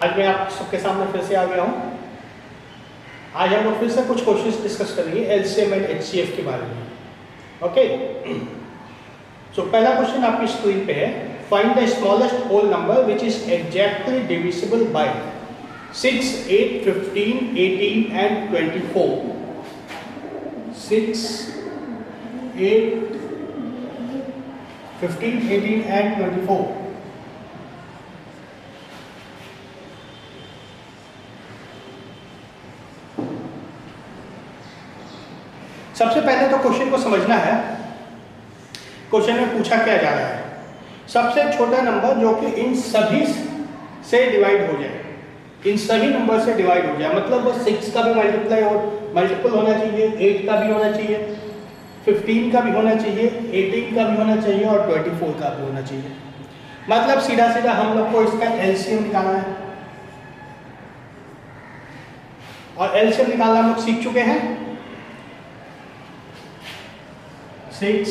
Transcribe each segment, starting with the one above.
आज मैं आप सबके सामने फिर से आ गया हूँ। आज हम लोग फिर से कुछ क्वेश्चंस डिस्कस करेंगे एलसीएम एंड एचसीएफ के बारे में। ओके, सो पहला क्वेश्चन आपकी स्क्रीन पे है, find the smallest whole number which is exactly divisible by 6, 8, 15, 18 and 24. 6, 8, 15, 18 and 24. सबसे पहले तो क्वेश्चन को समझना है। क्वेश्चन में पूछा क्या जा रहा है, सबसे छोटा नंबर जो कि इन सभी से डिवाइड हो जाए, इन सभी नंबर से डिवाइड हो जाए, मतलब वो 6 का भी मल्टीपल होना चाहिए, 8 का भी होना चाहिए, 15 का भी होना चाहिए, 18 का भी होना चाहिए और 24 का भी होना चाहिए। मतलब सीधा सीधा हम लोग को इसका एलसीएम निकालना है, और एलसीएम निकालना हम लोग सीख चुके हैं। 6,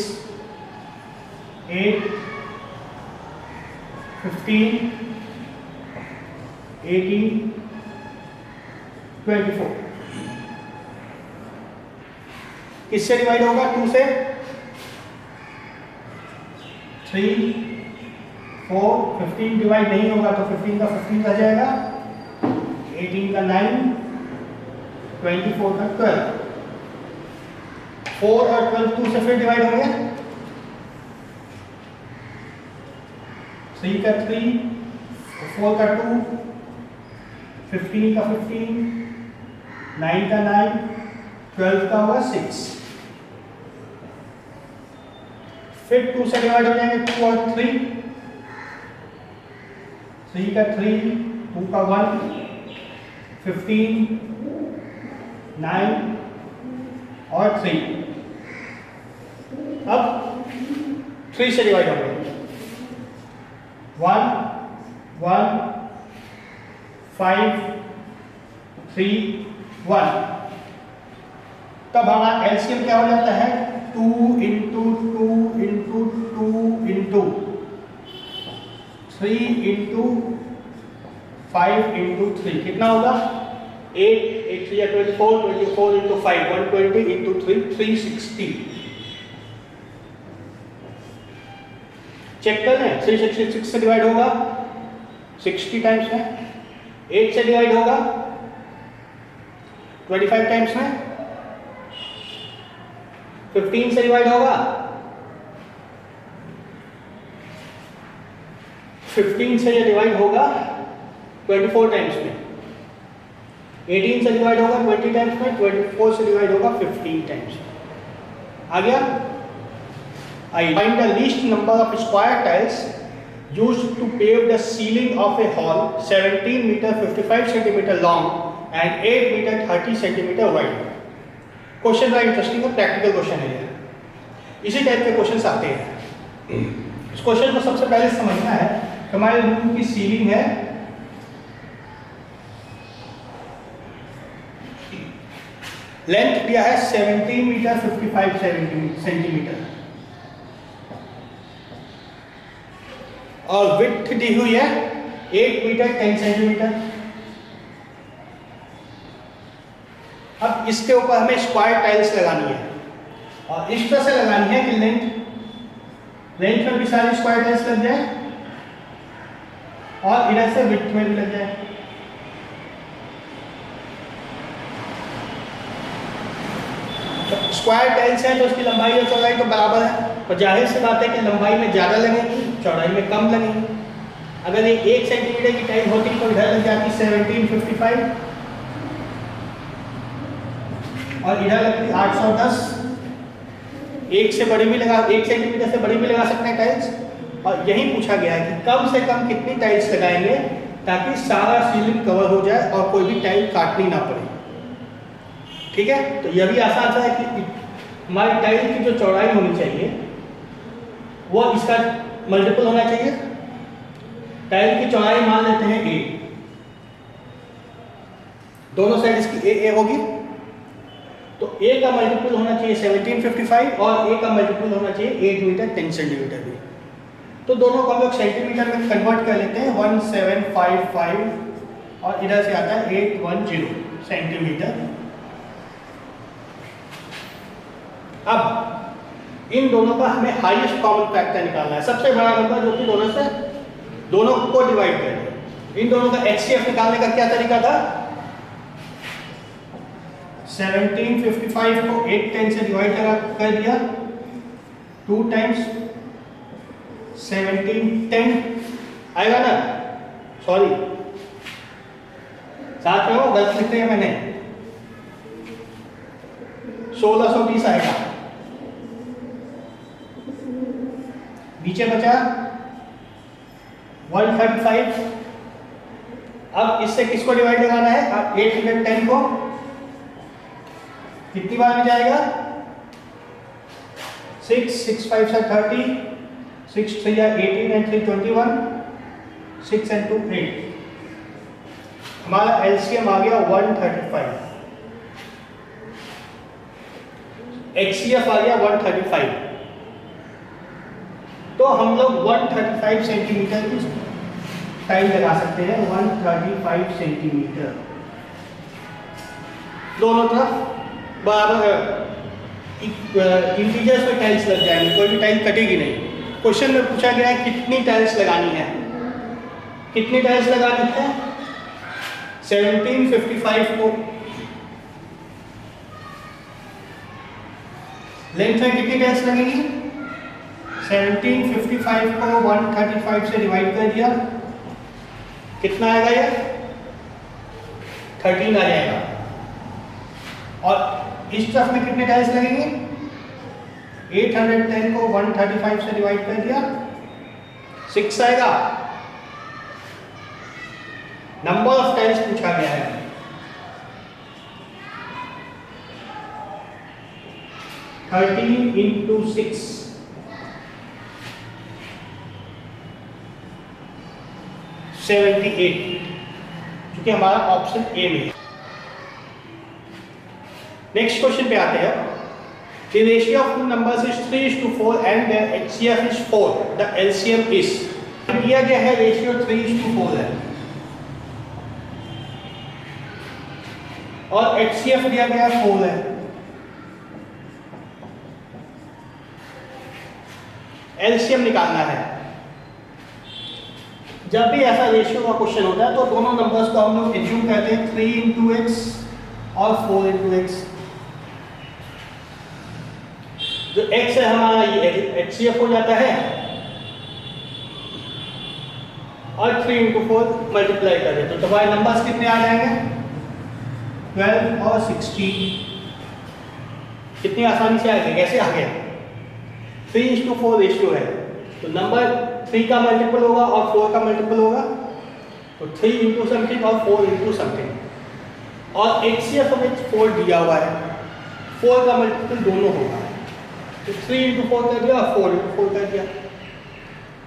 8, 15, 18, 24 किससे डिवाइड होगा? 2 से, 3, 4, 15 डिवाइड नहीं होगा तो 15 का 15 रह जाएगा, 18 का 9, 24 का 12। 4 और 12 2 से फिर डिवाइड होंगे, 3 का 3, 4 का 2, 15 का 15, 9 का 9, 12 का होगा 6। फिर 2 से डिवाइड हो जाएंगे, 2 और 3, 3 का 3, 2 का 1, 15, 9 और 3। अब 3 से डिवाइड होंगे, 1, 1, 5, 3, 1। तब हमारा एलसीएम क्या हो जाता है? 2 into 2 into 2 into 3 into 5 into 3 कितना होगा? 8, 8 3 24, 24 इंटू 5 120 इंटू 3 360। चेक कर लें, 366 से डिवाइड होगा 60 टाइम्स में, 8 से डिवाइड होगा 25 टाइम्स में, 15 से डिवाइड होगा 15 से ये डिवाइड होगा 24 टाइम्स में, 18 से डिवाइड होगा 20 टाइम्स में, 24 से डिवाइड होगा 15 टाइम्स में। आ गया? I find the least number of square tiles used to pave the ceiling of a hall 17 meter 55 centimeter long and 8 meter 30 centimeter wide. Question बड़ा इंटरेस्टिंग और प्रैक्टिकल क्वेश्चन है। इसी टाइप के क्वेश्चंस आते हैं। इस क्वेश्चन को सबसे पहले समझना है, हमारे रूम की सीलिंग है लेंथ दिया है 17 मीटर 55 सेंटीमीटर और विड्थ दी हुई है 8 मीटर 10 सेंटीमीटर। अब इसके ऊपर हमें स्क्वायर टाइल्स लगानी है और इस तरह से लगानी है कि लेंथ में भी सारी स्क्वायर टाइल्स लग जाए और इधर से विड्थ में भी लग जाए। स्क्वायर टाइल्स है तो उसकी लंबाई और चौड़ाई तो बराबर है, और जाहिर सी बात है कि लंबाई में ज़्यादा लगेगी, चौड़ाई में कम लगेगी। अगर ये 1 सेंटीमीटर की टाइल होती तो इधर लग जाती 1755 और इधर लगती 810। 1 से बड़ी भी लगा, 1 सेंटीमीटर से बड़ी भी लगा सकते हैं टाइल्स। और यही पूछा गया है कि कम से कम कितनी टाइल्स लगाएंगे ताकि सारा सीलिंग कवर हो जाए और कोई भी टाइल काटनी ना पड़े। ठीक है, तो यह भी आसान सा है कि हमारी टाइल की जो चौड़ाई होनी चाहिए वो इसका मल्टीपल होना चाहिए। टाइल की चौड़ाई मान लेते हैं 8, दोनों साइड इसकी ए होगी, तो ए का मल्टीपल होना चाहिए 1755 और ए का मल्टीपल होना चाहिए 8 मीटर 10 सेंटीमीटर भी। तो दोनों को हम लोग सेंटीमीटर में कन्वर्ट कर लेते हैं। 1755 और इधर से आता है 810 सेंटीमीटर। अब इन दोनों का हमें हाईएस्ट कॉमन फैक्टर निकालना है, सबसे बड़ा नंबर जो कि दोनों को डिवाइड करे। इन दोनों का HCF निकालने का क्या तरीका था? 1755 को 810 से डिवाइड कर दिया, 2 टाइम्स 1710 आएगा ना, सॉरी साथ में वो गलत लिख दिया मैंने, 1620 आएगा। नीचे बचा 135। अब इससे किसको डिवाइड लगाना है? अब 810 को कितनी बार में जाएगा? 6, 6 5 से 30, 6 3 या 18 and 3 21, 6 and 2 8। हमारा LCM आ गया 135, HCF आ गया 135। तो हम लोग 135 सेंटीमीटर की टाइल लगा सकते हैं, 135 सेंटीमीटर दोनों तरफ बराबर इंटीजर्स में टाइल्स लग जाएंगे, कोई भी टाइल कटेगी नहीं। क्वेश्चन में पूछा गया है कितनी टाइल्स लगानी है, कितनी टाइल्स लगानी है? 1755 को लेंथ में कितनी टाइल्स लगेगी? 1755 को 135 से डिवाइड कर दिया, कितना आएगा ये? 13 आ जाएगा। और इस तरफ में कितने टाइल्स लगेंगे? 810 को 135 से डिवाइड कर दिया, 6 आएगा। नंबर ऑफ टाइल्स पूछा गया है, into 6, 78, क्योंकि हमारा ऑप्शन ए में है। नेक्स्ट क्वेश्चन पे आते हैं। The ratio of two numbers is 3:4 and their HCF is 4. The LCM is, दिया गया है रेशियो 3:4 है और HCF दिया गया 4 है। LCM निकालना है। जब भी ऐसा रेशियो का क्वेश्चन होता है तो दोनों नंबर्स को हम लोग एज्यूम करते हैं 3 into x और 4 into x। जो x है हमारा ये HCF हो जाता है और 3 into 4 मल्टीप्लाई करें तो तुम्हारे नंबर्स कितने आ जाएंगे? 12 और 16। कितनी आसानी से आएगा, कैसे आ गया? 3:4 रेशियो है तो नंबर 3 का मल्टीपल होगा और 4 का मल्टीपल होगा, तो 3 into समथिंग और 4 into समथिंग। और HCF में 4 दिया हुआ है, 4 का मल्टीपल दोनों होगा, तो 3 into 4 कर दिया और 4 into 4 कर दिया।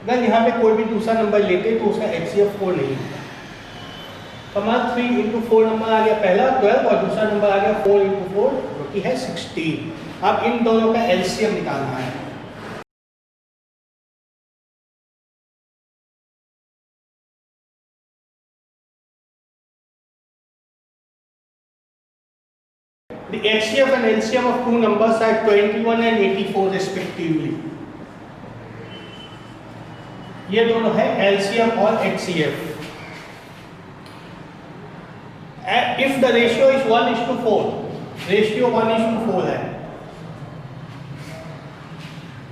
अगर यहाँ पे कोई भी दूसरा नंबर लेते तो उसका HCF 4 नहीं है। तो हमारा 3 into 4 नंबर आ गया, पहला 12 और दूसरा नंबर आ गया 4 into 4 जो कि है 16। अब इन दोनों का LCM निकालना है। The HCF and LCM of two numbers are 21 and 84 respectively. ये दोनों है LCM और HCF. If the ratio is 1:4, ratio 1:4 है,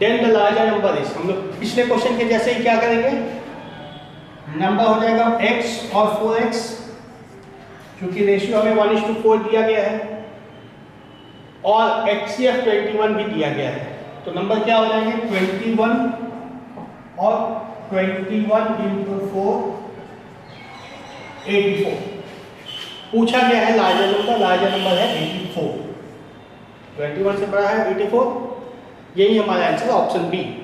then the larger number is, हम लोग पिछले क्वेश्चन के जैसे ही क्या करेंगे, नंबर हो जाएगा x और 4x, क्योंकि रेशियो हमें 1:4 दिया गया है और HCF 21 भी दिया गया है, तो नंबर क्या हो जाएंगे? 21 और 21 into 4 84। पूछा गया है लार्जर नंबर है 84, 21 से बड़ा है 84, यही हमारा आंसर है, option B.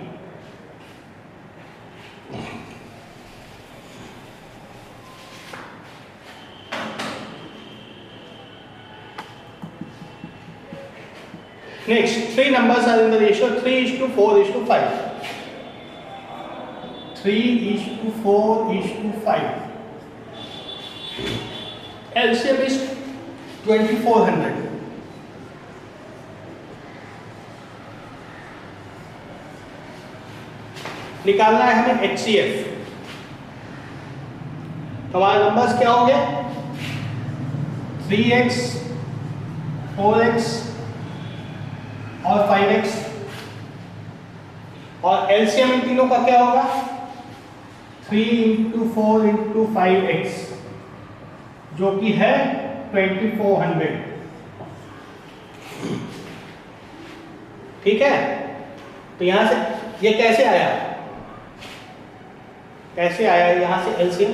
Next, 3 numbers are in the ratio 3:4:5. 3:4:5. LCM is 2400. निकालना है हमें HCF। तो हमारे नंबर्स क्या होंगे? 3x, 4x और 5x, और LCM इन तीनों का क्या होगा? 3 × 4 × 5x, जो कि है 2400। ठीक है, तो यहां से ये कैसे आया? कैसे आया यहां से LCM?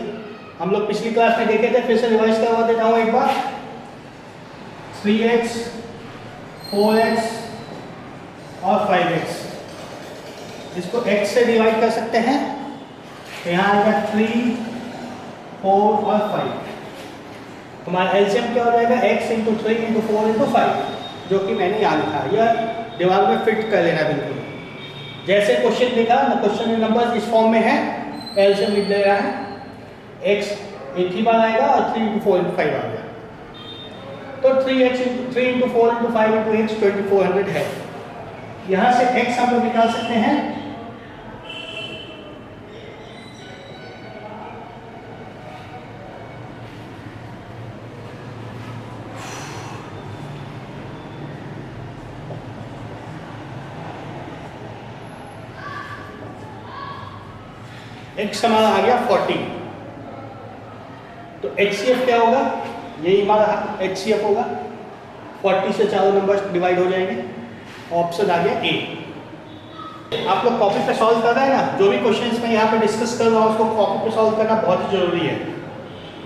हम लोग पिछली क्लास में देखे थे, फिर से रिवाइज करवा देता हूं एक बार। 3x, 4x और 5x, इसको x से डिवाइड कर सकते हैं, तो यहाँ आएगा 3, 4 और 5। हमारा LCM क्या हो जाएगा? x × 3 × 4 × 5, जो कि मैंने यहाँ लिखा है। यह दिमाग में फिट कर लेना बिल्कुल। जैसे क्वेश्चन लिखा ना, क्वेश्चन में नंबर इस फॉर्म में है, LCM लिख दे रहा है, x एक ही बार आएगा और 3 × 4 × 5 आ गया। तो 3 × 4 × 5 × x 2400 है। यहाँ से x हम लोग निकाल सकते हैं, x हमारा आ गया 40। तो HCF क्या होगा? यही हमारा HCF होगा। 40 से चारों नंबर्स डिवाइड हो जाएंगे। ऑप्शन आ गया A। आप लोग कॉपी पे सॉल्व कर रहे हैं ना, जो भी क्वेश्चंस मैं यहाँ पे डिस्कस कर रहा हूँ उसको कॉपी पे सॉल्व करना बहुत ही जरूरी है।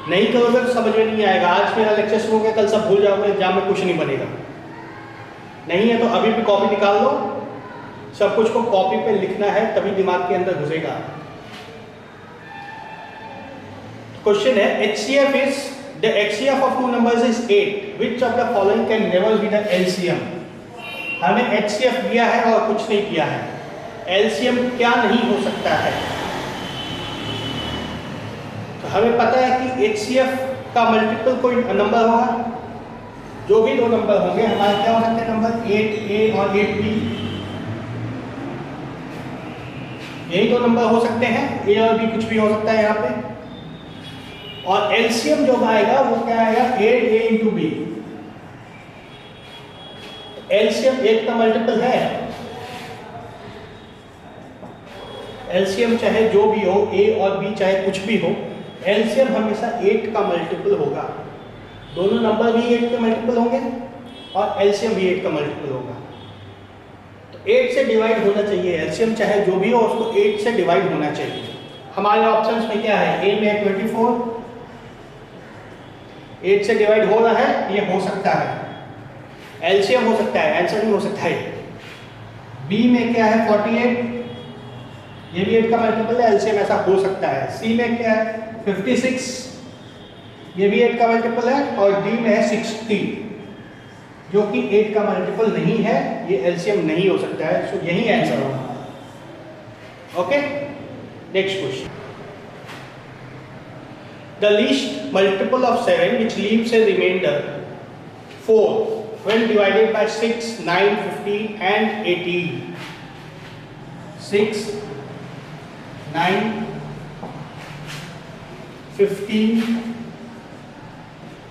नहीं करोगे तो समझ में नहीं आएगा। आज मेरा लेक्चर शुरू हो गया, कल सब भूल जाओगे, एग्जाम में कुछ नहीं बनेगा। नहीं है तो अभी भी कॉपी निकाल लो, सब कुछ को कॉपी पे लिखना है, तभी दिमाग के अंदर घुसेगा। क्वेश्चन है HCF is the HCF of two numbers is 8. Which of the following can never be the LCM? हमें HCF दिया है और कुछ नहीं किया है। LCM क्या नहीं हो सकता है? तो हमें पता है कि HCF का मल्टीपल कोई नंबर होगा। जो भी दो नंबर होंगे हमारे क्या हो सकते हैं? नंबर 8A और 8B, यही दो नंबर हो सकते हैं। A और B कुछ भी हो सकता है यहाँ पे। और LCM जो आएगा वो क्या आएगा? 8A × B। LCM 8 का मल्टीपल है। LCM चाहे जो भी हो, A और B चाहे कुछ भी हो, LCM हमेशा 8 का मल्टीपल होगा। दोनों नंबर भी 8 के मल्टीपल होंगे और LCM भी 8 का मल्टीपल होगा। तो 8 से डिवाइड होना चाहिए। LCM चाहे जो भी हो उसको 8 से डिवाइड होना चाहिए। हमारे ऑप्शंस में क्या है? A में 24, 8 से डिवाइड हो रहा है, ये हो सकता है। LCM हो सकता है, आंसर नहीं हो सकता है। B में क्या है? 48, ये भी 8 का मल्टीपल है, LCM ऐसा हो सकता है। C में क्या है? 56, ये भी 8 का मल्टीपल है। और D में है 60, जो कि 8 का मल्टीपल नहीं है, ये LCM नहीं हो सकता है। सो यही आंसर होगा। Okay, next question. The least multiple of 7 which leaves a remainder 4 when divided by 6, 9, 15 and 18. 6, 9, 15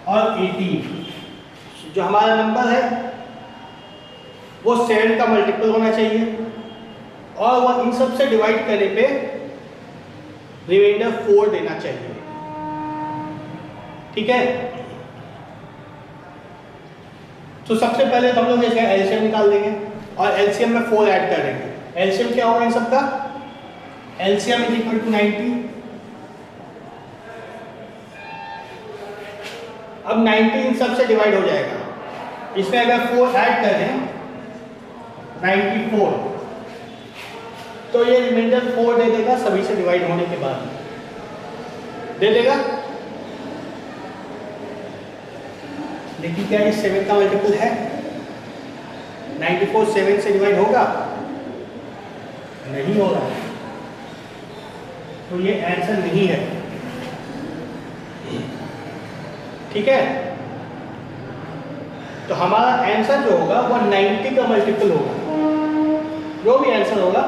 और 18। जो हमारा नंबर है वो 7 का मल्टीपल होना चाहिए और वो इन सब से डिवाइड करने पे रिमाइंडर 4 देना चाहिए। ठीक है, तो सबसे पहले तो हम लोग इसका LCM निकाल देंगे और LCM में 4 ऐड कर देंगे। LCM क्या होगा इन सबका? LCM = 90। अब 90 इन सब से डिवाइड हो जाएगा। इसमें अगर 4 ऐड कर दें 94, तो ये रिमाइंडर 4 दे देगा सभी से डिवाइड होने के बाद। दे देगा। लेकिन क्या ये 7 का मल्टीपल है? 94 7 से डिवाइड होगा? नहीं हो रहा है, तो ये आंसर नहीं है। ठीक है, तो हमारा आंसर जो होगा वो 90 का मल्टीपल होगा, जो भी आंसर होगा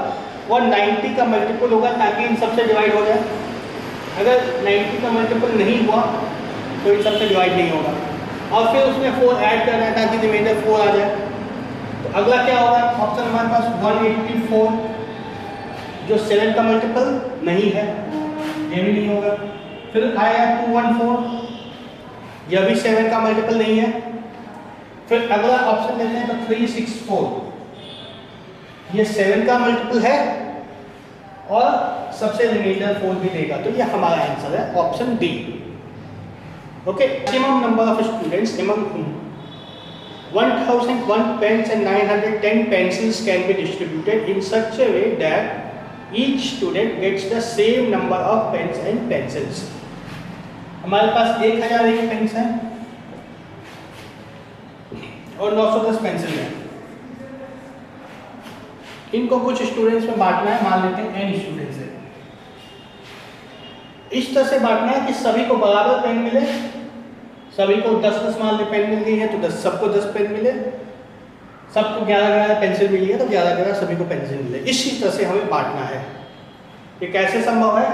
वो 90 का मल्टीपल होगा, ताकि इन सबसे डिवाइड हो जाए। अगर 90 का मल्टीपल नहीं हुआ तो इन सबसे डिवाइड नहीं होगा, और फिर उसमें 4 ऐड करना है ताकि रिमाइंडर 4 आ जाए। तो अगला क्या होगा, ऑप्शन हमारे पास 184, जो 7 का मल्टीपल नहीं है, ये भी नहीं होगा। फिर आएगा 214, यह भी 7 का मल्टीपल नहीं है। फिर अगला ऑप्शन लेते हैं तो 364, ये 7 का मल्टीपल है और सबसे रिमाइंडर 4 भी देगा, तो ये हमारा आंसर है option D. Okay, maximum number of students among whom 1001 pens and 910 pencils can be distributed in such a way that each student gets the same number of pens and pencils. हमारे पास 1001 pens हैं और 910 pencil हैं। इनको कुछ students में बांटना है, मान लेते हैं n स्टूडेंट्स है। इस तरह से बांटना है कि सभी को बराबर पेन मिले, सभी को 10-10 मान ली पेन मिल गई है तो 10 सबको 10 पेन मिले, सबको 11-11 पेंसिल मिली है तो 11-11 सभी को पेंसिल मिले। इसी तरह से हमें बांटना है। ये कैसे संभव है,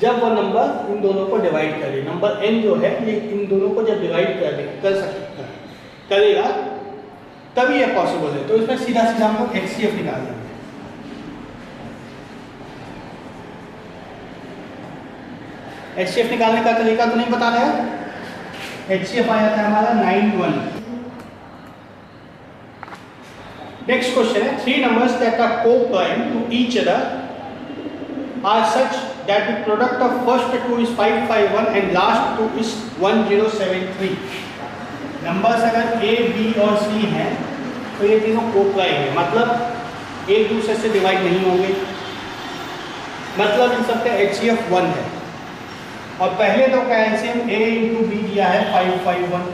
जब वो नंबर इन दोनों को डिवाइड करे। नंबर n जो है ये इन दोनों को जब डिवाइड करेगा तभी ये पॉसिबल है। तो इसमें सीधा सीधा हम लोग HCF निकाल देंगे। HCF निकालने का तरीका तो नहीं बता रहा है। HCF आ जाता है हमारा 91। नेक्स्ट क्वेश्चन है, 3 numbers that are co-prime to each other are such that the product of first two is 551 and last two is 1073। Numbers अगर A, B और C हैं तो ये तीनों co-prime है, मतलब एक दूसरे से डिवाइड नहीं होंगे, मतलब इन सबका HCF 1 है। और पहले तो का एलसीएम A इंटू बी दिया है 551।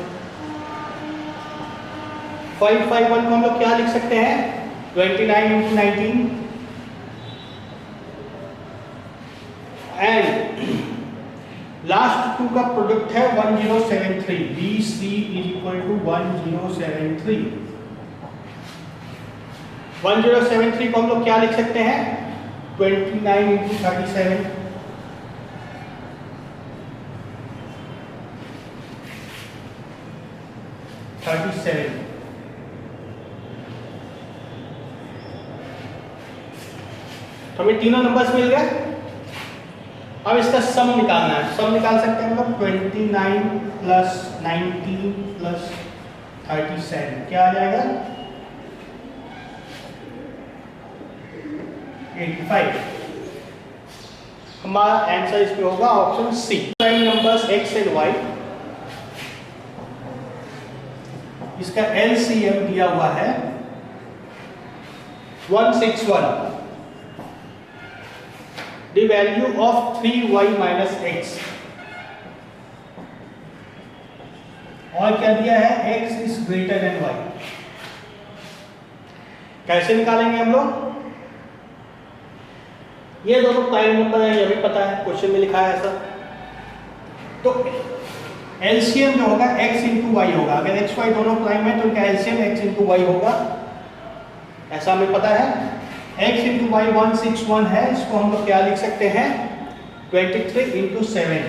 551 को हम लोग क्या लिख सकते हैं, 29 इंटू 19, एंड लास्ट टू का प्रोडक्ट है 1073। BC is equal to 1073। 1073 को हम लोग क्या लिख सकते हैं, 29 इंटू 37, 37। तो हमें तीनों नंबर्स मिल गए। अब इसका सम निकालना है। सम निकाल सकते हैं हम लोग, 29 प्लस 19 प्लस 37 क्या आ जाएगा, 85। हमारा आंसर इसमें होगा option C. Prime numbers x and y, इसका LCM दिया हुआ है 161। The value of 3y minus x, और क्या दिया है, x is greater than y। कैसे निकालेंगे हम लोग, ये दोनों प्राइम नंबर है, ये भी पता है, क्वेश्चन में लिखा है ऐसा। तो एलसीएम जो होगा x इंटू वाई होगा। अगर x y दोनों प्राइम है तो इनका एलसीएम x इंटू वाई होगा, ऐसा हमें पता है। x इंटू वाई 161 है, इसको हम लोग क्या लिख सकते हैं, 23 इंटू 7।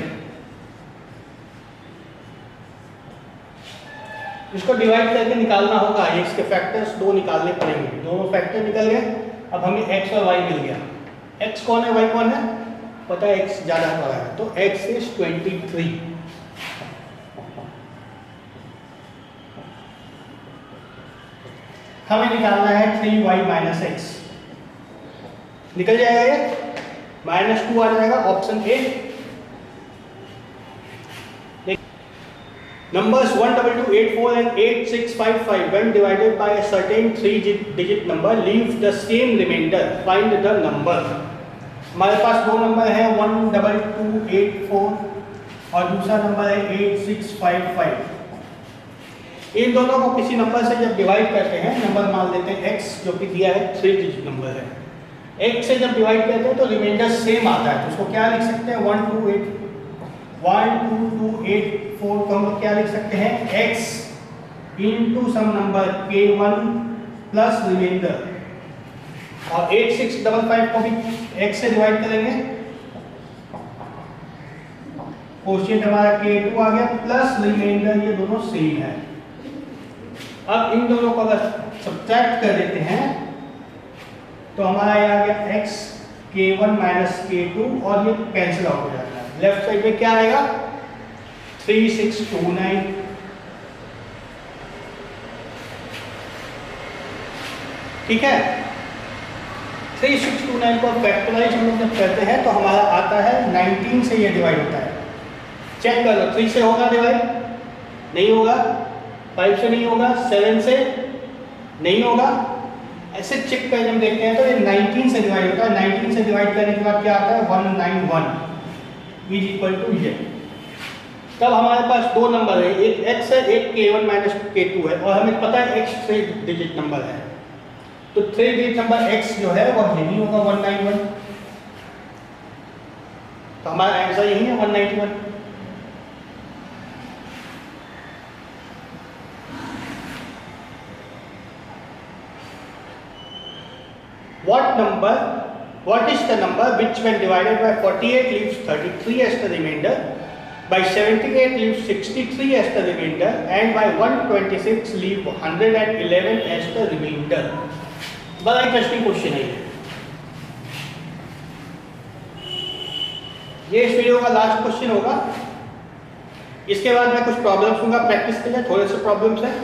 इसको डिवाइड करके निकालना होगा, ये इसके फैक्टर्स 2 निकालने पड़ेंगे। दोनों फैक्टर निकल गए, अब हमें x और y मिल गया। x कौन है, y कौन है, पता है, x ज्यादा बड़ा है, तो x इज 23। हमें निकालना है 3y माइनस एक्स, निकल जाएगा ये, -2 आ जाएगा option A. Numbers 12284 and 8655 when divided by a certain 3-digit number leave the same remainder. Find the number. हमारे पास 2 नंबर है 12284 और दूसरा नंबर है 8655। इन दोनों को किसी नंबर से जब डिवाइड करते हैं, नंबर मान लेते हैं x जो कि दिया है 3-digit नंबर है, x से जब डिवाइड करते हैं तो रिमाइंडर सेम आता है, तो उसको क्या लिख सकते हैं, 1 2 2 8 4 को हम लोग क्या लिख सकते हैं, x into sum number k1 plus remainder, और 8 6 5 को भी x से डिवाइड करेंगे, क्वोशिएंट हमारा k2 आ गया प्लस रिमाइंडर, ये दोनों सेम है। अब इन दोनों को अगर सब्ट्रैक्ट कर देते हैं तो हमारा ये आ गया x k1 माइनस k2 और ये कैंसिल आउट हो जाता है। लेफ्ट साइड में क्या आएगा 3629। ठीक है, 3629 को फैक्टराइज हम लोग जब करते हैं तो हमारा आता है 19 से ये डिवाइड होता है। चेक कर लो, 3 से होगा डिवाइड, नहीं होगा, 5 से नहीं होगा, 7 से नहीं होगा। ऐसे चेक कर हम देखते हैं तो ये 19 से डिवाइड होता है। 19 से डिवाइड करने के बाद क्या आता है 191 इज इक्वल टू ये। तब हमारे पास दो नंबर है, एक x है, एक k1 माइनस k2 है, और हमें पता है x 3 डिजिट नंबर है, तो 3 डिजिट नंबर x जो है वह यही होगा 191। तो हमारा आंसर यही है 191। What is the number which when divided by 48 leaves 33 as the remainder, by 78 leaves 63 as the remainder, and by 126 leave 111 as the remainder? बड़ा इंटरेस्टिंग क्वेश्चन है ये इस वीडियो का लास्ट क्वेश्चन होगा। इसके बाद मैं कुछ प्रॉब्लम्स दूंगा प्रैक्टिस के लिए, थोड़े से प्रॉब्लम्स हैं,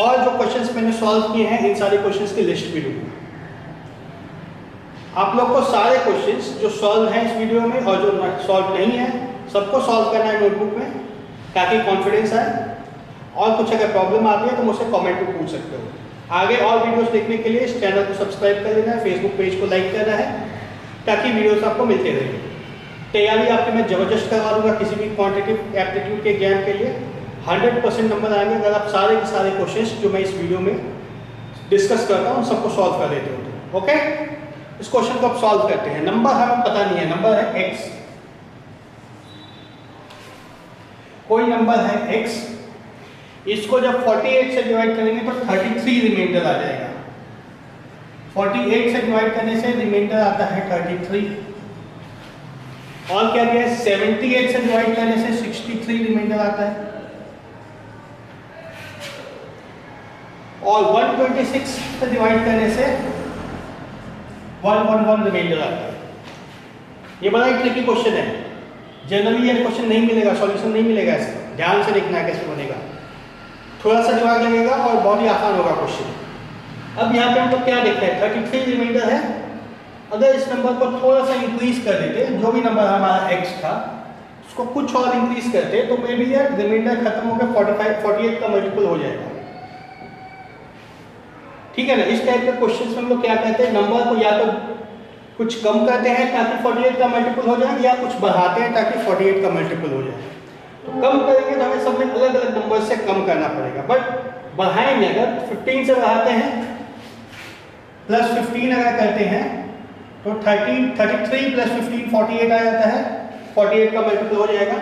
और जो क्वेश्चंस मैंने सॉल्व किए हैं इन सारे क्वेश्चंस की लिस्ट भी दूंगा। आप लोग को सारे क्वेश्चंस जो सॉल्व हैं इस वीडियो में और जो सॉल्व नहीं है सबको सॉल्व करना है नोटबुक में, ताकि कॉन्फिडेंस आए। और कुछ अगर प्रॉब्लम आती है तो मुझसे कमेंट में पूछ सकते हो। आगे और वीडियोस देखने के लिए इस चैनल को सब्सक्राइब कर लेना है, फेसबुक पेज को लाइक करना है, ताकि वीडियोस आपको मिलते रहेंगे। तैयारी आपकी मैं ज़बरदस्त करवा दूंगा किसी भी क्वांटिटेटिव एप्टीट्यूड के एग्जाम के लिए। 100% नंबर आएंगे अगर आप सारे के सारे क्वेश्चंस जो मैं इस वीडियो में डिस्कस करता हूँ सबको सॉल्व कर देते हो। ओके, इस क्वेश्चन को आप सॉल्व करते हैं। नंबर हमें पता नहीं है, नंबर है x, कोई नंबर है x, इसको जब 48 से डिवाइड करेंगे तो 33 रिमाइंडर आ जाएगा। 48 से डिवाइड करने से रिमाइंडर आता है 33, और क्या दिया है 78 से डिवाइड करने से 63 रिमाइंडर आता है, और 126 से डिवाइड करने से 111 रिमाइंडर आता है। ये बड़ा ही ट्रिकी क्वेश्चन है, जनरली ये क्वेश्चन नहीं मिलेगा, सॉल्यूशन नहीं मिलेगा इसका, ध्यान से देखना है कैसे बनेगा। थोड़ा सा दिमाग लगेगा और बहुत ही आसान होगा क्वेश्चन। अब यहाँ पे हम लोग क्या देखते हैं 33 रिमाइंडर है। अगर इस नंबर को थोड़ा सा इंक्रीज कर देते, जो भी नंबर हमारा x था उसको कुछ और इंक्रीज करते तो मे बी यार रिमाइंडर खत्म होकर 48 का मल्टीपल हो जाएगा। ठीक है ना, इस टाइप के क्वेश्चन में हम लोग क्या कहते हैं, नंबर को या तो कुछ कम करते हैं ताकि 48 का मल्टीपल हो जाए, या कुछ बढ़ाते हैं ताकि 48 का मल्टीपल हो जाए। तो कम करेंगे तो हमें सब में अलग अलग नंबर से कम करना पड़ेगा, बट बढ़ाएंगे अगर 15 से बढ़ाते हैं प्लस 15 अगर करते हैं तो 33 प्लस 15 48 आ जाता है, 48 का मल्टीपल हो जाएगा।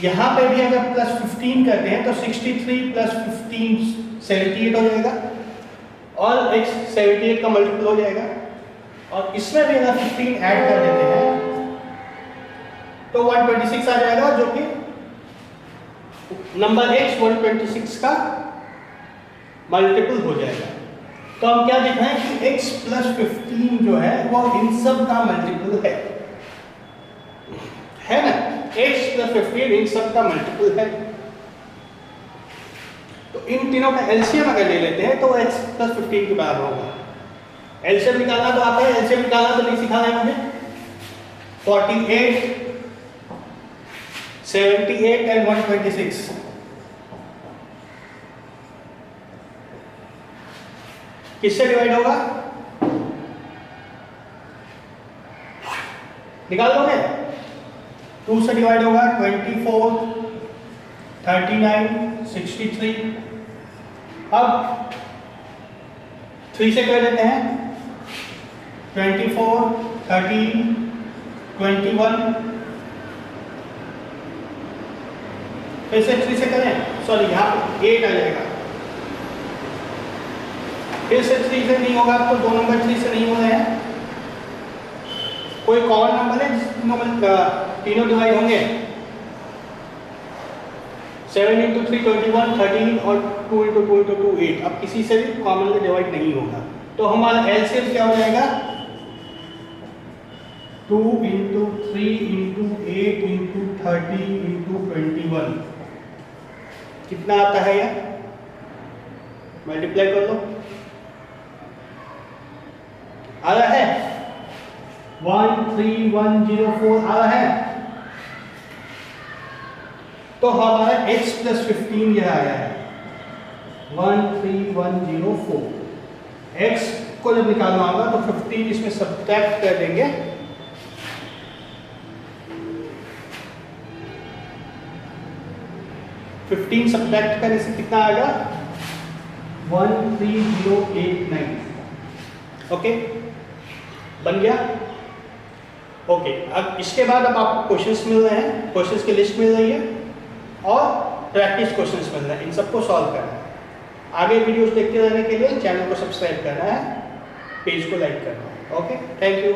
यहाँ पे भी अगर प्लस 15 करते हैं तो 63 प्लस 15 78 हो जाएगा, और x 78 का मल्टीपल हो जाएगा। और इसमें भी अगर 15 ऐड कर देते हैं तो 126 आ जाएगा, जो कि नंबर x 126 का मल्टीपल हो जाएगा। तो हम क्या देख रहे हैं कि x प्लस 15 जो है वो इन सब का मल्टीपल है ना, x प्लस 15 इन सब का मल्टीपल है। तो इन तीनों का एलसीएम अगर ले लेते हैं तो x प्लस 15 के बराबर होगा। एलसीएम निकालना तो आता है, एलसीएम निकालना तो नहीं सिखाना है मुझे। 48 78 एंड 126 किससे डिवाइड होगा, निकाल दोगे? 2 से डिवाइड होगा 24 39 63। अब 3 से कर देते हैं 24 13 21 फिर से 3 से करें, सॉरी यहाँ 8 आ जाएगा। फिर से 3 से नहीं होगा, तो 2 नंबर 3 से नहीं हो रहे हैं। कोई कॉमन नंबर है जिस तीनों डिवाइड होंगे? 7 इंटू 3 21, 13 और 2 इंटू 2 इंटू 2 8। अब किसी से भी कॉमनली डिवाइड नहीं होगा, तो हमारा एलसीएम क्या हो जाएगा? 2 इंटू 3 इंटू 8 इंटू 30 इंटू 21। कितना आता है यार? मल्टीप्लाई कर लो। आ रहा है 13104 आ रहा है। तो हमारा x प्लस 15 यह आया है 13104। x को जब निकालना होगा तो 15 इसमें सब्ट्रैक्ट कर देंगे, फिफ्टीन सब्ट्रैक्ट करने से कितना आएगा? 13089। ओके, बन गया। ओके, अब इसके बाद अब आपको क्वेश्चंस मिल रहे हैं, क्वेश्चंस की लिस्ट मिल रही है और प्रैक्टिस क्वेश्चंस मिल रहे हैं। इन सबको सॉल्व करना है। आगे वीडियोस देखते रहने के लिए चैनल को सब्सक्राइब करना है, पेज को लाइक करना है। Okay, thank you.